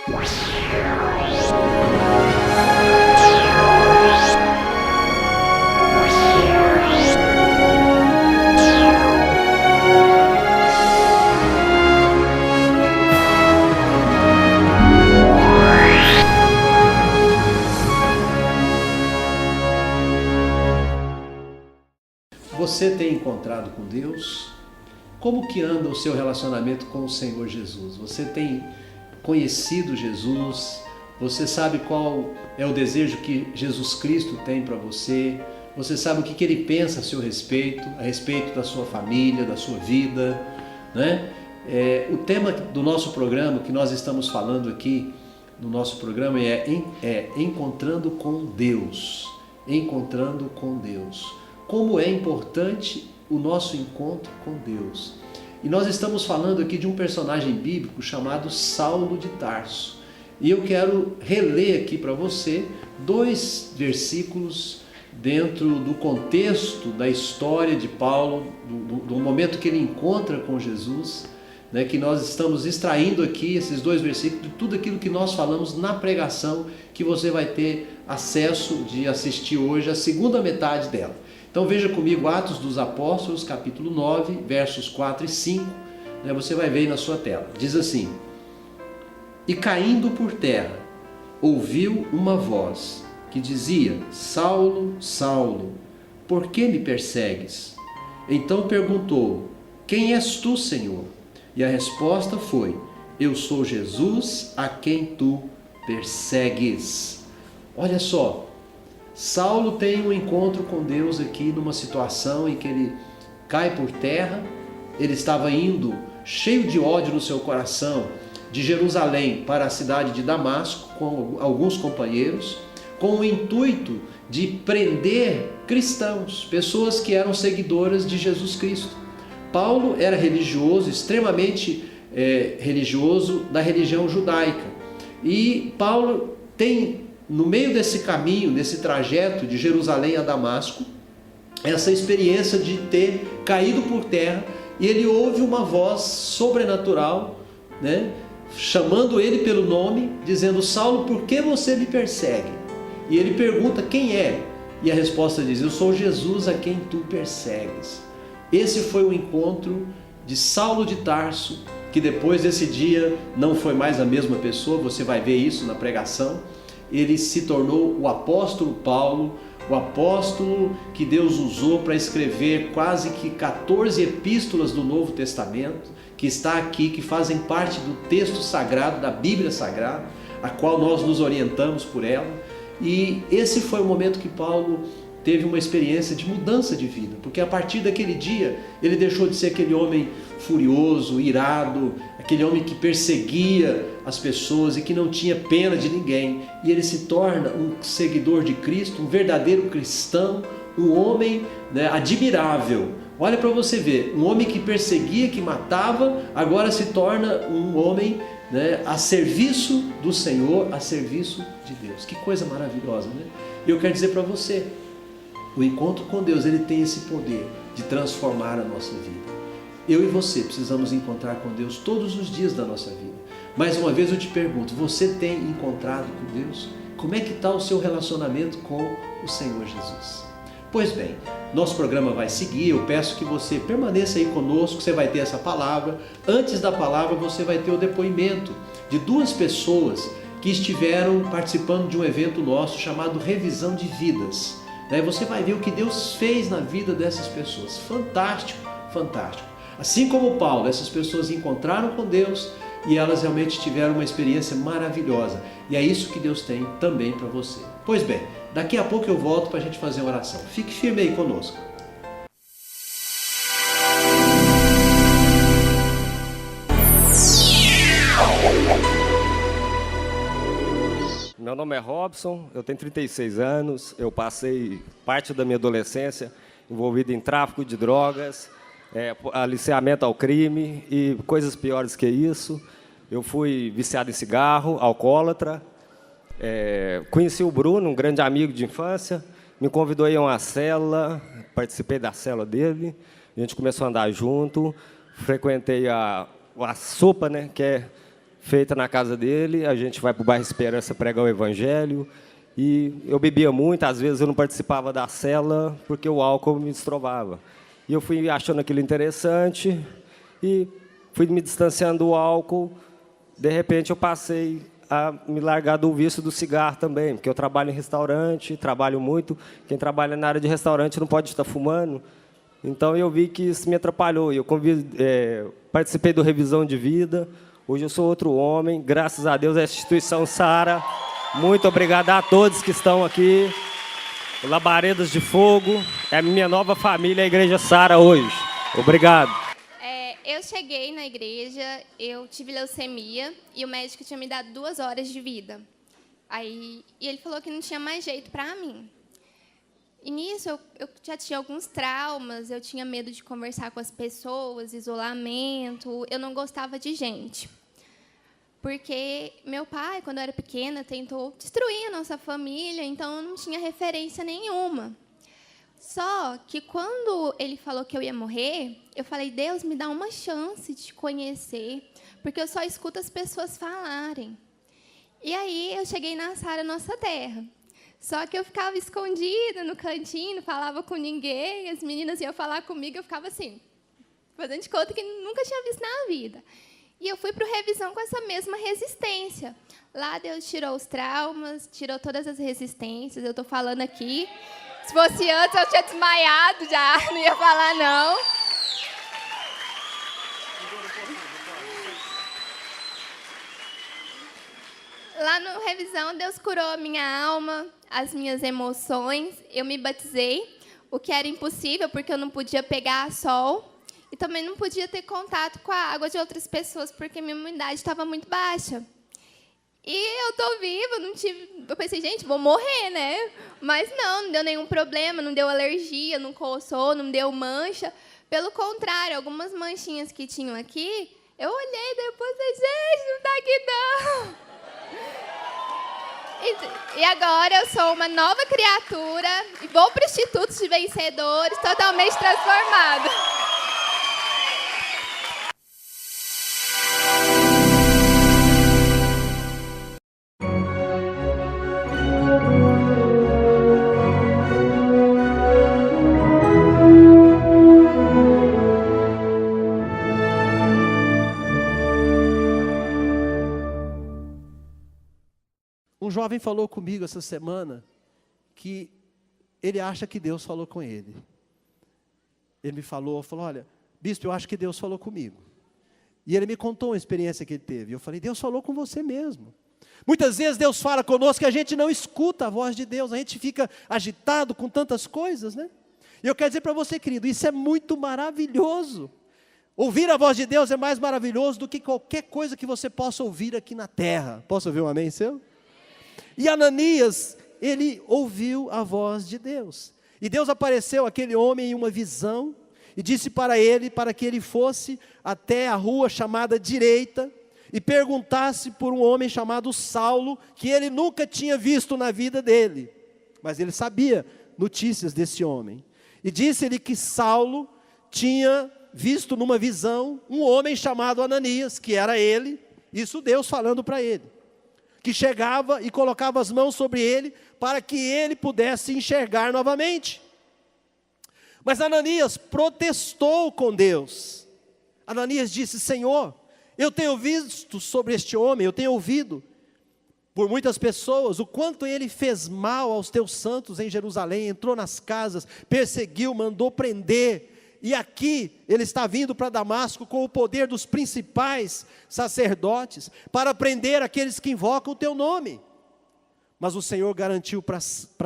Você tem encontrado com Deus? Como que anda o seu relacionamento com o Senhor Jesus? Você tem conhecido Jesus? Você sabe qual é o desejo que Jesus Cristo tem para você? Você sabe o que Ele pensa a seu respeito, a respeito da sua família, da sua vida, né? O tema do nosso programa, que nós estamos falando aqui no nosso programa, é Encontrando com Deus. Encontrando com Deus. Como é importante o nosso encontro com Deus. E nós estamos falando aqui de um personagem bíblico chamado Saulo de Tarso. E eu quero reler aqui para você 2 versículos dentro do contexto da história de Paulo, do momento que ele encontra com Jesus, né, que nós estamos extraindo aqui esses 2 versículos de tudo aquilo que nós falamos na pregação, que você vai ter acesso de assistir hoje a segunda metade dela. Então veja comigo Atos dos Apóstolos, capítulo 9, versos 4 e 5, né, você vai ver aí na sua tela. Diz assim: E caindo por terra, ouviu uma voz que dizia: Saulo, Saulo, por que me persegues? Então perguntou: Quem és tu, Senhor? E a resposta foi: Eu sou Jesus a quem tu persegues. Olha só, Saulo tem um encontro com Deus aqui numa situação em que ele cai por terra. Ele estava indo cheio de ódio no seu coração de Jerusalém para a cidade de Damasco com alguns companheiros, com o intuito de prender cristãos, pessoas que eram seguidoras de Jesus Cristo. Paulo era religioso, extremamente religioso da religião judaica. E Paulo tem, no meio desse caminho, desse trajeto de Jerusalém a Damasco, essa experiência de ter caído por terra, e ele ouve uma voz sobrenatural, né, chamando ele pelo nome, dizendo: Saulo, por que você me persegue? E ele pergunta: quem é? E a resposta diz: eu sou Jesus a quem tu persegues. Esse foi o encontro de Saulo de Tarso, que depois desse dia não foi mais a mesma pessoa. Você vai ver isso na pregação. Ele se tornou o apóstolo Paulo, o apóstolo que Deus usou para escrever quase que 14 epístolas do Novo Testamento, que está aqui, que fazem parte do texto sagrado, da Bíblia Sagrada, a qual nós nos orientamos por ela. E esse foi o momento que Paulo teve uma experiência de mudança de vida, porque a partir daquele dia ele deixou de ser aquele homem furioso, irado, aquele homem que perseguia as pessoas e que não tinha pena de ninguém, e ele se torna um seguidor de Cristo, um verdadeiro cristão, um homem, né, admirável. Olha para você ver, um homem que perseguia, que matava, agora se torna um homem, né, a serviço do Senhor, a serviço de Deus. Que coisa maravilhosa, né? E eu quero dizer para você, o encontro com Deus, ele tem esse poder de transformar a nossa vida. Eu e você precisamos encontrar com Deus todos os dias da nossa vida. Mais uma vez eu te pergunto, você tem encontrado com Deus? Como é que está o seu relacionamento com o Senhor Jesus? Pois bem, nosso programa vai seguir. Eu peço que você permaneça aí conosco, você vai ter essa palavra. Antes da palavra você vai ter o depoimento de 2 pessoas que estiveram participando de um evento nosso chamado Revisão de Vidas. Daí você vai ver o que Deus fez na vida dessas pessoas. Fantástico, fantástico. Assim como Paulo, essas pessoas encontraram com Deus e elas realmente tiveram uma experiência maravilhosa. E é isso que Deus tem também para você. Pois bem, daqui a pouco eu volto para a gente fazer uma oração. Fique firme aí conosco. Meu nome é Robson, eu tenho 36 anos, eu passei parte da minha adolescência envolvido em tráfico de drogas, aliciamento ao crime e coisas piores que isso. Eu fui viciado em cigarro, alcoólatra. Conheci o Bruno, um grande amigo de infância, me convidou a ir a uma cela, participei da cela dele, a gente começou a andar junto, frequentei a sopa, né, que é feita na casa dele. A gente vai para o bairro Esperança pregar o evangelho. E eu bebia muito, às vezes eu não participava da cela porque o álcool me destrovava. E eu fui achando aquilo interessante e fui me distanciando do álcool. De repente eu passei a me largar do vício do cigarro também, porque eu trabalho em restaurante, trabalho muito. Quem trabalha na área de restaurante não pode estar fumando. Então eu vi que isso me atrapalhou. Eu participei do Revisão de Vida. Hoje eu sou outro homem. Graças a Deus, a instituição Sara. Muito obrigado a todos que estão aqui. Labaredas de Fogo. É a minha nova família, a Igreja Sara, hoje. Obrigado. Eu cheguei na igreja, eu tive leucemia e o médico tinha me dado 2 horas de vida. E ele falou que não tinha mais jeito para mim. E nisso eu já tinha alguns traumas, eu tinha medo de conversar com as pessoas, isolamento, eu não gostava de gente. Porque meu pai, quando eu era pequena, tentou destruir a nossa família, então eu não tinha referência nenhuma. Só que quando ele falou que eu ia morrer, eu falei, Deus, me dá uma chance de te conhecer, porque eu só escuto as pessoas falarem. E aí eu cheguei na Sara Nossa Terra. Só que eu ficava escondida no cantinho, não falava com ninguém, as meninas iam falar comigo, eu ficava assim, fazendo de conta que nunca tinha visto na vida. E eu fui para o Revisão com essa mesma resistência. Lá Deus tirou os traumas, tirou todas as resistências, eu estou falando aqui. Se fosse antes, eu tinha desmaiado já, não ia falar, não. Lá no Revisão, Deus curou a minha alma, as minhas emoções. Eu me batizei, o que era impossível, porque eu não podia pegar sol. E também não podia ter contato com a água de outras pessoas, porque minha imunidade estava muito baixa. E eu tô viva, eu pensei, gente, vou morrer, né? Mas não deu nenhum problema, não deu alergia, não coçou, não deu mancha. Pelo contrário, algumas manchinhas que tinham aqui, eu olhei depois e falei, gente, não tá aqui não. E agora eu sou uma nova criatura e vou para o Instituto de Vencedores, totalmente transformada. Um jovem falou comigo essa semana que ele acha que Deus falou com ele. Ele me falou, olha, bispo, eu acho que Deus falou comigo. E ele me contou uma experiência que ele teve. Eu falei, Deus falou com você mesmo. Muitas vezes Deus fala conosco e a gente não escuta a voz de Deus. A gente fica agitado com tantas coisas, né? E eu quero dizer para você, querido, isso é muito maravilhoso. Ouvir a voz de Deus é mais maravilhoso do que qualquer coisa que você possa ouvir aqui na terra. Posso ouvir um amém seu? E Ananias, ele ouviu a voz de Deus. E Deus apareceu àquele homem em uma visão e disse para ele, para que ele fosse até a rua chamada Direita e perguntasse por um homem chamado Saulo, que ele nunca tinha visto na vida dele. Mas ele sabia notícias desse homem. E disse-lhe que Saulo tinha visto numa visão um homem chamado Ananias, que era ele, isso Deus falando para ele, que chegava e colocava as mãos sobre ele, para que ele pudesse enxergar novamente. Mas Ananias protestou com Deus. Ananias disse, Senhor, eu tenho visto sobre este homem, eu tenho ouvido por muitas pessoas o quanto ele fez mal aos teus santos em Jerusalém, entrou nas casas, perseguiu, mandou prender. E aqui ele está vindo para Damasco com o poder dos principais sacerdotes, para prender aqueles que invocam o teu nome. Mas o Senhor garantiu para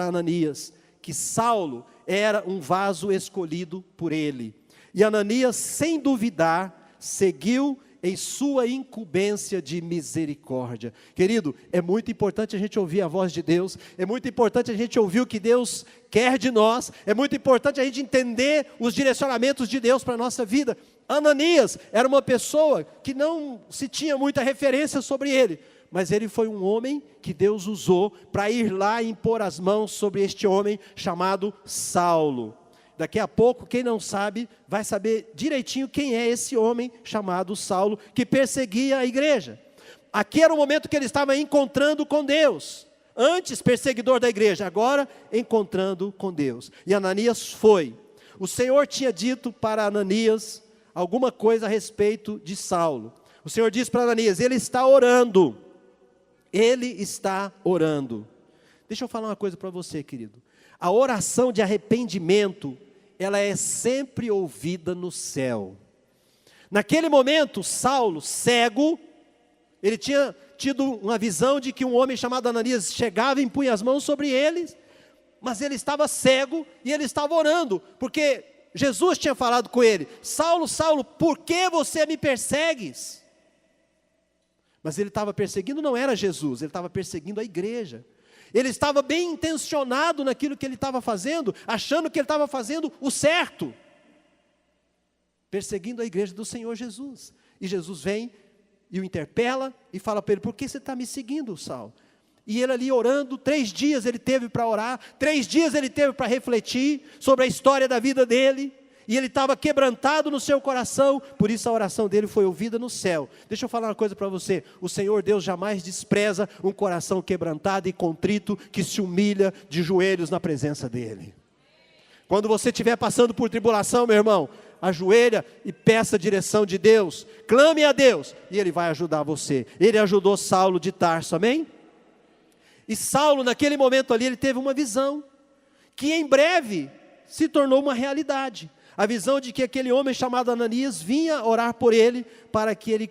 Ananias que Saulo era um vaso escolhido por ele. E Ananias, sem duvidar, seguiu em sua incumbência de misericórdia. Querido, é muito importante a gente ouvir a voz de Deus, é muito importante a gente ouvir o que Deus quer de nós, é muito importante a gente entender os direcionamentos de Deus para a nossa vida. Ananias era uma pessoa que não se tinha muita referência sobre ele, mas ele foi um homem que Deus usou para ir lá e impor as mãos sobre este homem chamado Saulo. Daqui a pouco, quem não sabe, vai saber direitinho quem é esse homem chamado Saulo, que perseguia a igreja. aqui era o momento que ele estava encontrando com Deus. Antes perseguidor da igreja, agora encontrando com Deus. E Ananias foi. O Senhor tinha dito para Ananias alguma coisa a respeito de Saulo. O Senhor disse para Ananias, ele está orando. Ele está orando. Deixa eu falar uma coisa para você, querido. A oração de arrependimento, ela é sempre ouvida no céu. Naquele momento, Saulo, cego, ele tinha tido uma visão de que um homem chamado Ananias chegava e impunha as mãos sobre ele, mas ele estava cego e ele estava orando, porque Jesus tinha falado com ele, Saulo, Saulo, por que você me persegues? Mas ele estava perseguindo, não era Jesus, ele estava perseguindo a igreja. Ele estava bem intencionado naquilo que ele estava fazendo, achando que ele estava fazendo o certo, perseguindo a igreja do Senhor Jesus. E Jesus vem e o interpela e fala para ele, por que você está me seguindo, Saulo? E ele ali orando, 3 dias ele teve para orar, 3 dias ele teve para refletir sobre a história da vida dele, e ele estava quebrantado no seu coração, por isso a oração dele foi ouvida no céu. Deixa eu falar uma coisa para você, o Senhor Deus jamais despreza um coração quebrantado e contrito, que se humilha de joelhos na presença dele. Quando você estiver passando por tribulação, meu irmão, ajoelha e peça a direção de Deus, clame a Deus, e Ele vai ajudar você. Ele ajudou Saulo de Tarso, amém? E Saulo naquele momento ali, ele teve uma visão, que em breve se tornou uma realidade. A visão de que aquele homem chamado Ananias vinha orar por ele, para que ele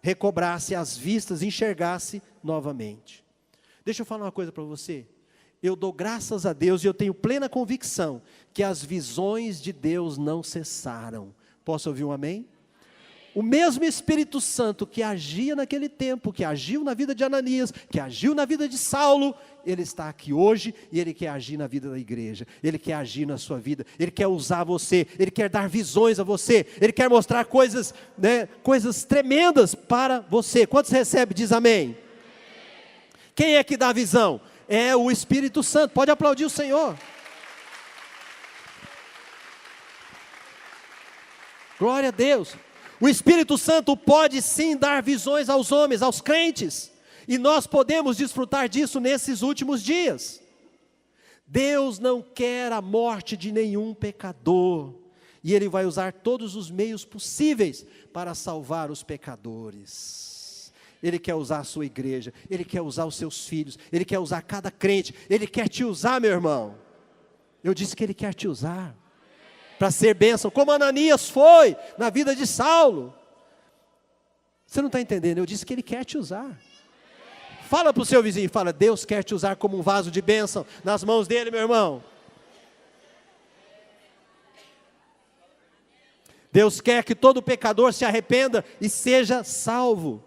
recobrasse as vistas, enxergasse novamente. Deixa eu falar uma coisa para você. Eu dou graças a Deus e eu tenho plena convicção que as visões de Deus não cessaram. Posso ouvir um amém? O mesmo Espírito Santo que agia naquele tempo, que agiu na vida de Ananias, que agiu na vida de Saulo, ele está aqui hoje e ele quer agir na vida da igreja, ele quer agir na sua vida, ele quer usar você, ele quer dar visões a você, ele quer mostrar coisas, coisas tremendas para você. Quantos recebe? Diz amém. Quem é que dá a visão? É o Espírito Santo. Pode aplaudir o Senhor. Glória a Deus. O Espírito Santo pode sim dar visões aos homens, aos crentes, e nós podemos desfrutar disso nesses últimos dias. Deus não quer a morte de nenhum pecador, e Ele vai usar todos os meios possíveis para salvar os pecadores. Ele quer usar a sua igreja, Ele quer usar os seus filhos, Ele quer usar cada crente, Ele quer te usar, meu irmão. Eu disse que Ele quer te usar para ser bênção, como Ananias foi na vida de Saulo. Você não está entendendo? Eu disse que Ele quer te usar. Fala para o seu vizinho, fala, Deus quer te usar como um vaso de bênção nas mãos dEle, meu irmão. Deus quer que todo pecador se arrependa e seja salvo.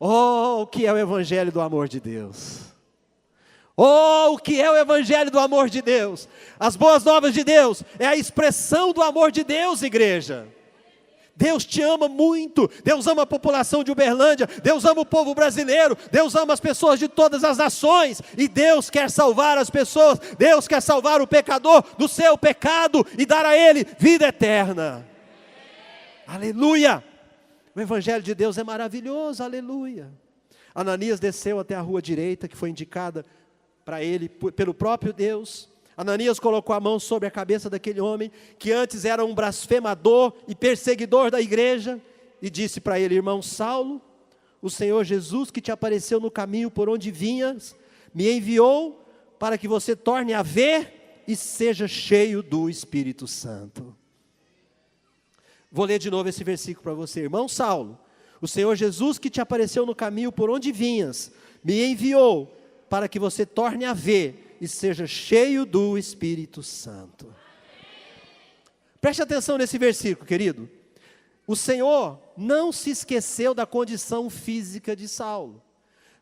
Oh, o que é o Evangelho do amor de Deus! Oh, o que é o Evangelho do amor de Deus? As boas novas de Deus é a expressão do amor de Deus, igreja. Deus te ama muito, Deus ama a população de Uberlândia, Deus ama o povo brasileiro, Deus ama as pessoas de todas as nações, e Deus quer salvar as pessoas, Deus quer salvar o pecador do seu pecado, e dar a ele vida eterna. Aleluia! O Evangelho de Deus é maravilhoso, aleluia. Ananias desceu até a rua direita, que foi indicada para ele pelo próprio Deus. Ananias colocou a mão sobre a cabeça daquele homem, que antes era um blasfemador e perseguidor da igreja, e disse para ele, irmão Saulo, o Senhor Jesus que te apareceu no caminho por onde vinhas, me enviou para que você torne a ver e seja cheio do Espírito Santo. Vou ler de novo esse versículo para você. Irmão Saulo, o Senhor Jesus que te apareceu no caminho por onde vinhas, me enviou para que você torne a ver e seja cheio do Espírito Santo. Preste atenção nesse versículo, querido. O Senhor não se esqueceu da condição física de Saulo.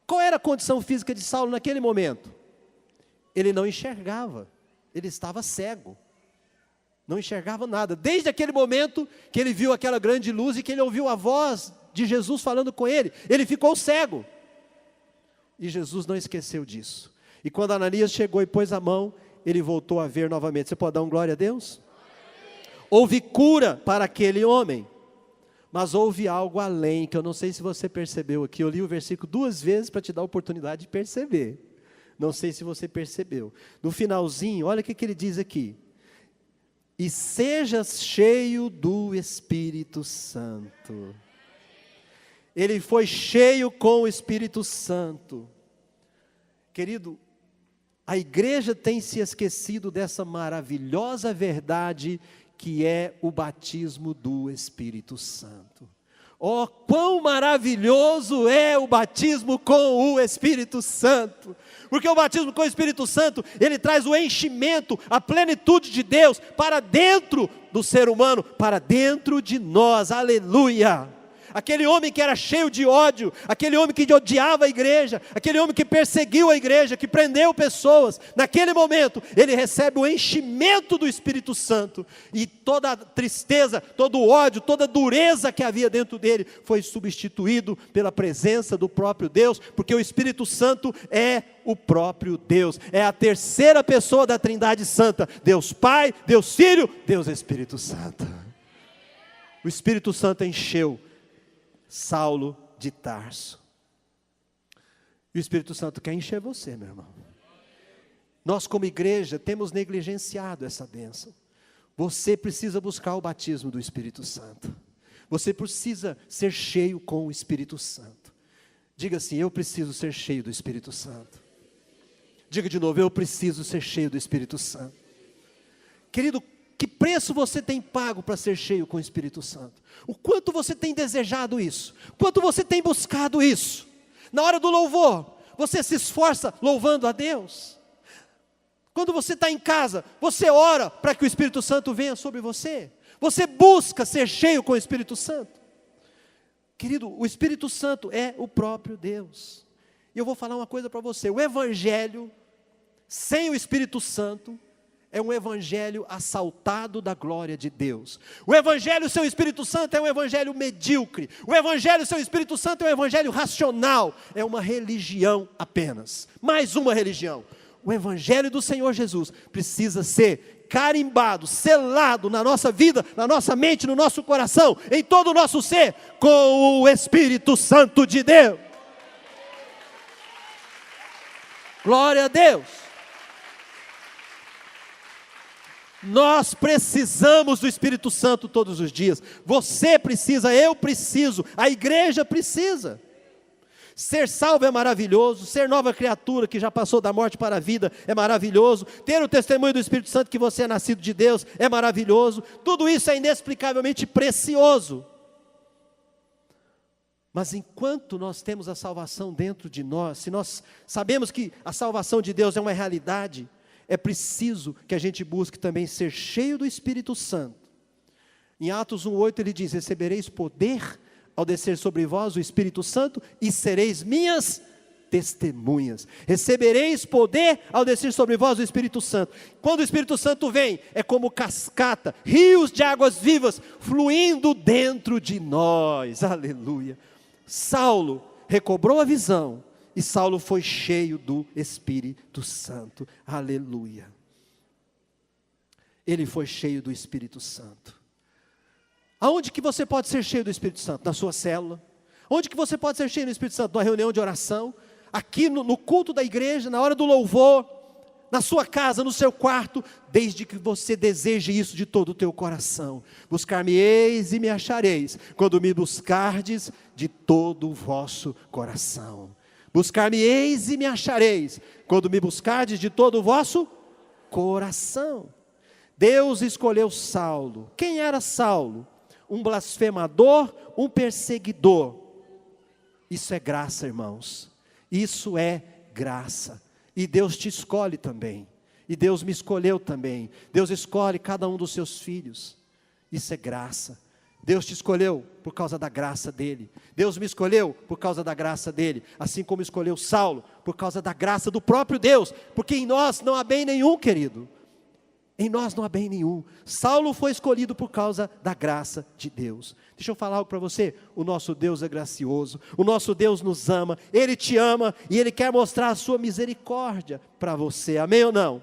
Qual era a condição física de Saulo naquele momento? Ele não enxergava, ele estava cego, não enxergava nada. Desde aquele momento que ele viu aquela grande luz e que ele ouviu a voz de Jesus falando com ele, ele ficou cego. E Jesus não esqueceu disso. E quando Ananias chegou e pôs a mão, ele voltou a ver novamente. Você pode dar um glória a Deus? Houve cura para aquele homem. Mas houve algo além, que eu não sei se você percebeu aqui. Eu li o versículo 2 vezes para te dar a oportunidade de perceber. Não sei se você percebeu. No finalzinho, olha o que ele diz aqui. E sejas cheio do Espírito Santo. Ele foi cheio com o Espírito Santo. Querido, a igreja tem se esquecido dessa maravilhosa verdade que é o batismo do Espírito Santo. Oh, quão maravilhoso é o batismo com o Espírito Santo! Porque o batismo com o Espírito Santo, ele traz o enchimento, a plenitude de Deus para dentro do ser humano, para dentro de nós, aleluia! Aquele homem que era cheio de ódio, aquele homem que odiava a igreja, aquele homem que perseguiu a igreja, que prendeu pessoas, naquele momento, ele recebe o enchimento do Espírito Santo, e toda a tristeza, todo o ódio, toda a dureza que havia dentro dele, foi substituído pela presença do próprio Deus, porque o Espírito Santo é o próprio Deus, é a terceira pessoa da Trindade Santa, Deus Pai, Deus Filho, Deus Espírito Santo. O Espírito Santo encheu Saulo de Tarso. E o Espírito Santo quer encher você, meu irmão. Nós como igreja temos negligenciado essa bênção. Você precisa buscar o batismo do Espírito Santo. Você precisa ser cheio com o Espírito Santo. Diga assim: eu preciso ser cheio do Espírito Santo. Diga de novo: eu preciso ser cheio do Espírito Santo. Querido, que preço você tem pago para ser cheio com o Espírito Santo? O quanto você tem desejado isso? O quanto você tem buscado isso? Na hora do louvor, você se esforça louvando a Deus? Quando você está em casa, você ora para que o Espírito Santo venha sobre você? Você busca ser cheio com o Espírito Santo? Querido, o Espírito Santo é o próprio Deus. E eu vou falar uma coisa para você: o Evangelho sem o Espírito Santo é um evangelho assaltado da glória de Deus. O evangelho sem o Espírito Santo é um evangelho medíocre. O evangelho sem o Espírito Santo é um evangelho racional. É uma religião apenas. Mais uma religião. O evangelho do Senhor Jesus precisa ser carimbado, selado na nossa vida, na nossa mente, no nosso coração, em todo o nosso ser, com o Espírito Santo de Deus. Glória a Deus. Nós precisamos do Espírito Santo todos os dias. Você precisa, eu preciso, a igreja precisa. Ser salvo é maravilhoso, ser nova criatura que já passou da morte para a vida é maravilhoso, ter o testemunho do Espírito Santo que você é nascido de Deus é maravilhoso. Tudo isso é inexplicavelmente precioso. Mas enquanto nós temos a salvação dentro de nós, se nós sabemos que a salvação de Deus é uma realidade, é preciso que a gente busque também ser cheio do Espírito Santo. Em Atos 1:8 ele diz: recebereis poder ao descer sobre vós o Espírito Santo e sereis minhas testemunhas. Recebereis poder ao descer sobre vós o Espírito Santo. Quando o Espírito Santo vem, é como cascata, rios de águas vivas fluindo dentro de nós. Aleluia. Saulo recobrou a visão e Saulo foi cheio do Espírito Santo. Aleluia. Ele foi cheio do Espírito Santo. Aonde que você pode ser cheio do Espírito Santo? Na sua célula. Onde que você pode ser cheio do Espírito Santo? Numa reunião de oração. Aqui no culto da igreja, na hora do louvor. Na sua casa, no seu quarto. Desde que você deseje isso de todo o teu coração. Buscar-me-eis e me achareis, quando me buscardes de todo o vosso coração. Buscar-me-eis e me achareis, quando me buscardes de todo o vosso coração. Deus escolheu Saulo. Quem era Saulo? Um blasfemador, um perseguidor. Isso é graça, irmãos. Isso é graça. E Deus te escolhe também. E Deus me escolheu também. Deus escolhe cada um dos seus filhos. Isso é graça. Deus te escolheu por causa da graça dele. Deus me escolheu por causa da graça dele. Assim como escolheu Saulo por causa da graça do próprio Deus. Porque em nós não há bem nenhum, querido. Em nós não há bem nenhum. Saulo foi escolhido por causa da graça de Deus. Deixa eu falar algo para você. O nosso Deus é gracioso. O nosso Deus nos ama. Ele te ama e Ele quer mostrar a sua misericórdia para você. Amém ou não?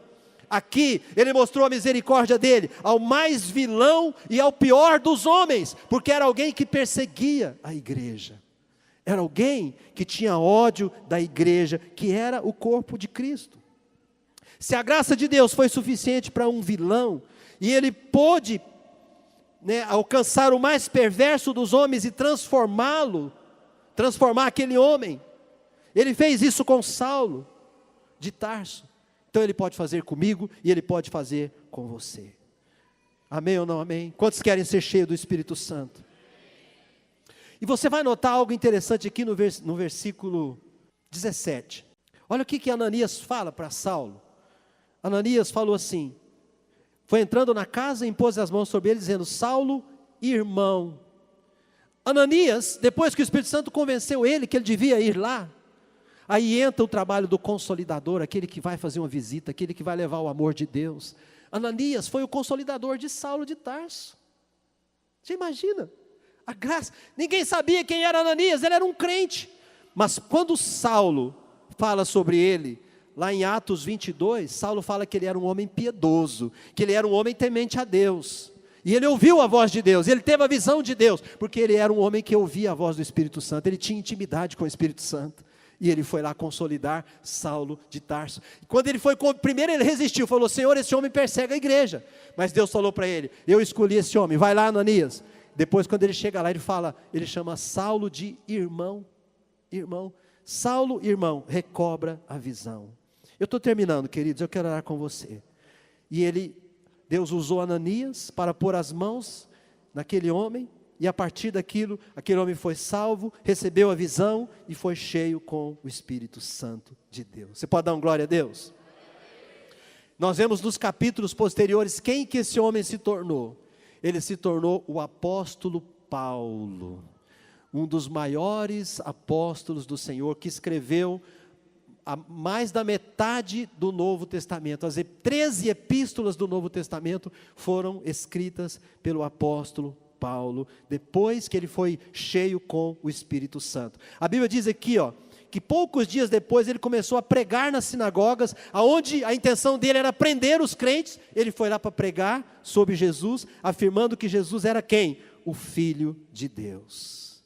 Aqui ele mostrou a misericórdia dele ao mais vilão e ao pior dos homens, porque era alguém que perseguia a igreja. Era alguém que tinha ódio da igreja, que era o corpo de Cristo. Se a graça de Deus foi suficiente para um vilão, e ele pôde alcançar o mais perverso dos homens e transformar aquele homem, ele fez isso com Saulo de Tarso. Então ele pode fazer comigo e ele pode fazer com você. Amém ou não amém? Quantos querem ser cheios do Espírito Santo? E você vai notar algo interessante aqui no versículo 17. Olha o que Ananias fala para Saulo. Ananias falou assim, foi entrando na casa e impôs as mãos sobre ele, dizendo: Saulo, irmão. Ananias, depois que o Espírito Santo convenceu ele que ele devia ir lá, aí entra o trabalho do consolidador, aquele que vai fazer uma visita, aquele que vai levar o amor de Deus. Ananias foi o consolidador de Saulo de Tarso. Você imagina? A graça, ninguém sabia quem era Ananias, ele era um crente. Mas quando Saulo fala sobre ele, lá em Atos 22, Saulo fala que ele era um homem piedoso, que ele era um homem temente a Deus. E ele ouviu a voz de Deus, ele teve a visão de Deus, porque ele era um homem que ouvia a voz do Espírito Santo, ele tinha intimidade com o Espírito Santo. E ele foi lá consolidar Saulo de Tarso. E quando ele foi, primeiro ele resistiu, falou: Senhor, esse homem persegue a igreja. Mas Deus falou para ele: eu escolhi esse homem, vai lá, Ananias. Depois, quando ele chega lá, ele chama Saulo de irmão. Irmão, Saulo, irmão, recobra a visão. Eu estou terminando, queridos, eu quero orar com você. E Deus usou Ananias para pôr as mãos naquele homem. E a partir daquilo, aquele homem foi salvo, recebeu a visão e foi cheio com o Espírito Santo de Deus. Você pode dar um glória a Deus? Nós vemos nos capítulos posteriores quem que esse homem se tornou. Ele se tornou o apóstolo Paulo, um dos maiores apóstolos do Senhor, que escreveu mais da metade do Novo Testamento. As 13 epístolas do Novo Testamento foram escritas pelo apóstolo Paulo, depois que ele foi cheio com o Espírito Santo. A Bíblia diz aqui, que poucos dias depois ele começou a pregar nas sinagogas, aonde a intenção dele era prender os crentes. Ele foi lá para pregar sobre Jesus, afirmando que Jesus era quem? O Filho de Deus.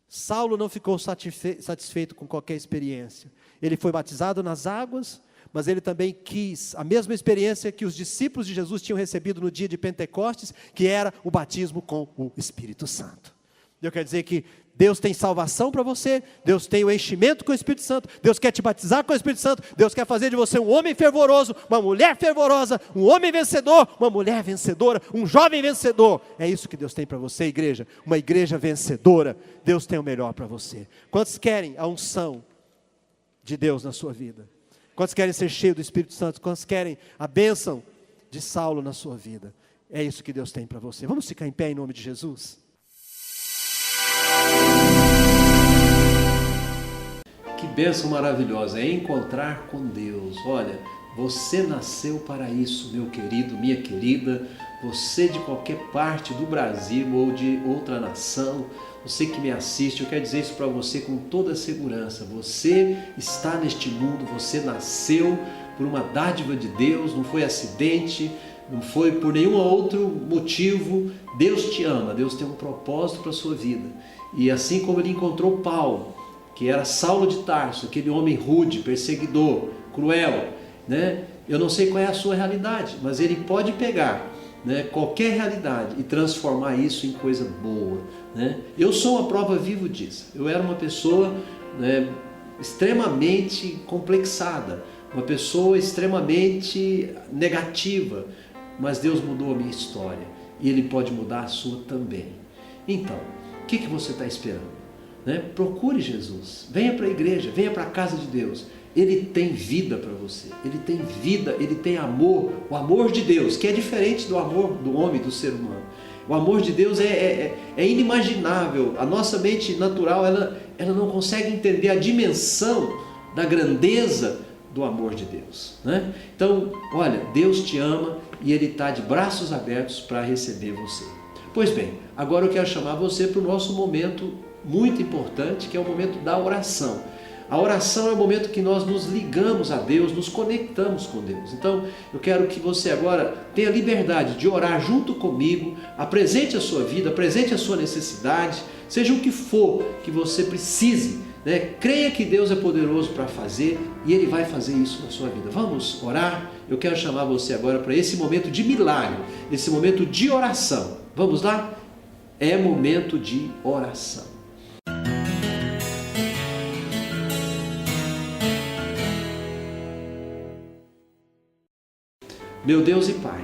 Saulo não ficou satisfeito com qualquer experiência. Ele foi batizado nas águas, mas ele também quis a mesma experiência que os discípulos de Jesus tinham recebido no dia de Pentecostes, que era o batismo com o Espírito Santo. Eu quero dizer que Deus tem salvação para você, Deus tem o enchimento com o Espírito Santo, Deus quer te batizar com o Espírito Santo, Deus quer fazer de você um homem fervoroso, uma mulher fervorosa, um homem vencedor, uma mulher vencedora, um jovem vencedor. É isso que Deus tem para você, igreja, uma igreja vencedora. Deus tem o melhor para você. Quantos querem a unção de Deus na sua vida? Quantos querem ser cheios do Espírito Santo? Quantos querem a bênção de Saulo na sua vida? É isso que Deus tem para você. Vamos ficar em pé em nome de Jesus? Que bênção maravilhosa é encontrar com Deus. Olha, você nasceu para isso, meu querido, minha querida. Você de qualquer parte do Brasil ou de outra nação, você que me assiste, eu quero dizer isso para você com toda a segurança. Você está neste mundo, você nasceu por uma dádiva de Deus, não foi acidente, não foi por nenhum outro motivo. Deus te ama, Deus tem um propósito para a sua vida. E assim como ele encontrou Paulo, que era Saulo de Tarso, aquele homem rude, perseguidor, cruel, né? Eu não sei qual é a sua realidade, mas ele pode pegar, né, qualquer realidade e transformar isso em coisa boa, né? Eu sou uma prova viva disso. Eu era uma pessoa, né, extremamente complexada, uma pessoa extremamente negativa, mas Deus mudou a minha história e Ele pode mudar a sua também. Então, o que você está esperando? Né? Procure Jesus, venha para a igreja, venha para a casa de Deus. Ele tem vida para você, Ele tem vida, Ele tem amor, o amor de Deus, que é diferente do amor do homem, do ser humano. O amor de Deus é inimaginável. A nossa mente natural ela não consegue entender a dimensão da grandeza do amor de Deus, né? Então, olha, Deus te ama e Ele está de braços abertos para receber você. Pois bem, agora eu quero chamar você para o nosso momento muito importante, que é o momento da oração. A oração é o momento que nós nos ligamos a Deus, nos conectamos com Deus. Então, eu quero que você agora tenha liberdade de orar junto comigo, apresente a sua vida, apresente a sua necessidade, seja o que for que você precise, né? Creia que Deus é poderoso para fazer e Ele vai fazer isso na sua vida. Vamos orar? Eu quero chamar você agora para esse momento de milagre, esse momento de oração. Vamos lá? É momento de oração. Meu Deus e Pai,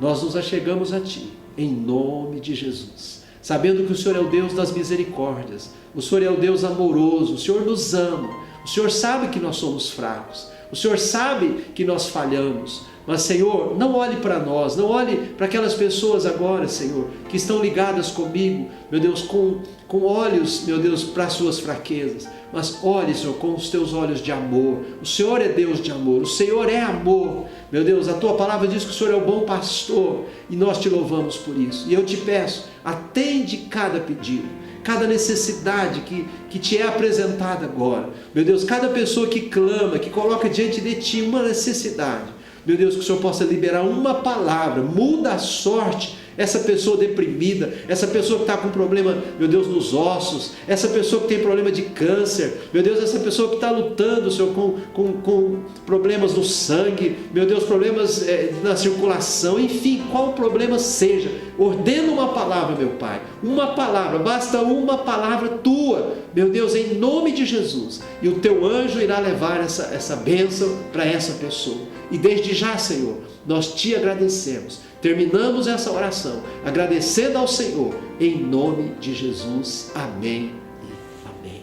nós nos achegamos a Ti, em nome de Jesus, sabendo que o Senhor é o Deus das misericórdias, o Senhor é o Deus amoroso, o Senhor nos ama, o Senhor sabe que nós somos fracos, o Senhor sabe que nós falhamos, mas Senhor, não olhe para nós, não olhe para aquelas pessoas agora, Senhor, que estão ligadas comigo, meu Deus, com olhos, meu Deus, para as suas fraquezas, mas olhe, Senhor, com os teus olhos de amor. O Senhor é Deus de amor, o Senhor é amor, meu Deus, a tua palavra diz que o Senhor é o bom pastor e nós te louvamos por isso. E eu te peço, atende cada pedido, cada necessidade que te é apresentada agora, meu Deus, cada pessoa que clama, que coloca diante de ti uma necessidade, meu Deus, que o Senhor possa liberar uma palavra, muda a sorte, essa pessoa deprimida, essa pessoa que está com problema, meu Deus, nos ossos, essa pessoa que tem problema de câncer, meu Deus, essa pessoa que está lutando, Senhor, com problemas no sangue, meu Deus, problemas na circulação, enfim, qual problema seja, ordena uma palavra, meu Pai, uma palavra, basta uma palavra tua, meu Deus, em nome de Jesus, e o teu anjo irá levar essa bênção para essa pessoa. E desde já, Senhor, nós te agradecemos. Terminamos essa oração agradecendo ao Senhor, em nome de Jesus. Amém e amém.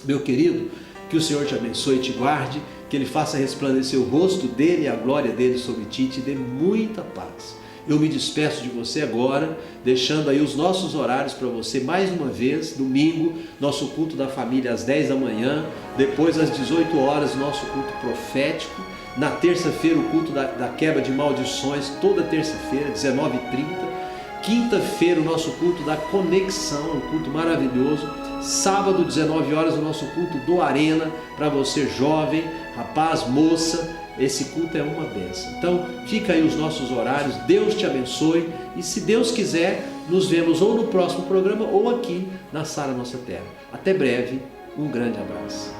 Meu querido, que o Senhor te abençoe e te guarde, que Ele faça resplandecer o rosto dEle e a glória dEle sobre ti e te dê muita paz. Eu me despeço de você agora, deixando aí os nossos horários para você mais uma vez. Domingo, nosso culto da família às 10 da manhã, depois às 18 horas, nosso culto profético. Na terça-feira, o culto da quebra de maldições, toda terça-feira, 19h30. Quinta-feira, o nosso culto da conexão, um culto maravilhoso. Sábado, 19 horas, o nosso culto do Arena, para você jovem, rapaz, moça. Esse culto é uma bênção. Então, fica aí os nossos horários. Deus te abençoe. E se Deus quiser, nos vemos ou no próximo programa ou aqui na Sara Nossa Terra. Até breve. Um grande abraço.